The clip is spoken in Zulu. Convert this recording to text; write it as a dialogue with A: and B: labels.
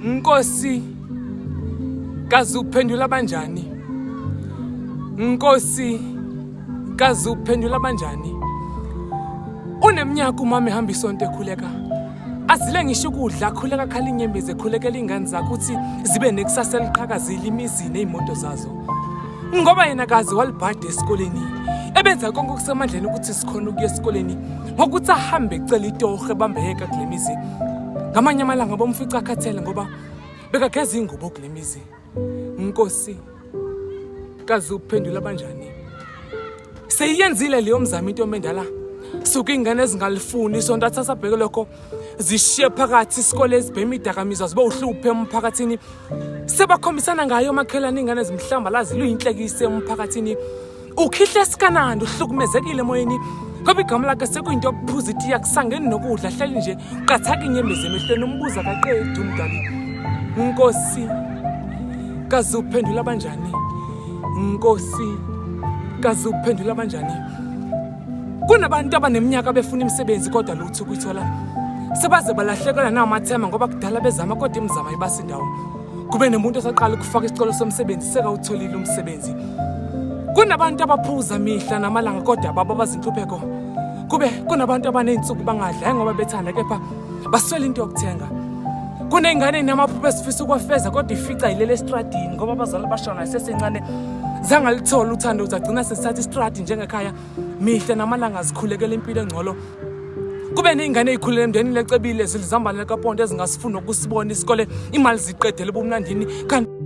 A: NKOSI KAZI UPHENDULA ABANJANI. NKOSI KAZI UPHENDULA ABANJANI. Uneminyaka umama ehamba isonto ekhuleka. Azile ngisho ukudla khuleka khala inyembezi ekhulekela ingane zakhe ukuthi zibe nekusasa eliqhakazile imizini ezimoto zazo. Ngoba yena kazi walibhada esikoleni. Ebenza konke okusemandleni ukuthi sikhona ukuya esikoleni ngokuthi ahambe ecela itohe bambeka kule mizi. Ngamanye amalanga bomfica akhathele ngoba bekageza ingubo kule mizi. NKOSI KAZI UPHENDULA ABANJANI. Seyiyenzile leyo mzamo into omendala. Suka ingane ezingalifuni isonto athatha bheke lokho zishiye phakathi isikole ezibhema idakamizwa zibe uhluphe emphakathini. Sebakhombisana ngayo makhelana ingane ezimhlamba lazi luyinhlekise emphakathini. Ukhihle sikanandi uhlukumezekile emoyeni ngoba igama lakhe sekuyinto yokuphuza iti yakusangeni nokudla hleli nje uqathaka inyembezi emehlweni umbuza kaqedi umdali. NKOSI KAZI UPHENDULA ABANJANI. NKOSI KAZI UPHENDULA ABANJANI. Kunabantu abaneminyaka befuna imisebenzi kodwa lutho ukuyithola. Sebaze balahlekelwa namathema ngoba kudala bezama kodwa imizamo ayibasi indawo. Kube nemuntu osaqala ukufaka isicelo somsebenzi sekawutholile umsebenzi. Kunabantu abaphuza mihla namalanga kodwa baba bazinhlupheko. Kube kunabantu abanensuku bangadla ngoba bethanda kepha baswela into yokuthenga. Kunengane namaphupho esifisa ukwafeza kodwa ifica ilele estradini ngoba abazali bashona sesencane zangalithola uthando uzagcina sesithatha istradi njengekhaya mihla namalanga zikhulekela impilo engcolo. Kube nengane ezikhulele emndenini lecebile zilizambane lekaponto ezingasifuna ukusibona isikole imali ziqedele ubumnandini kanti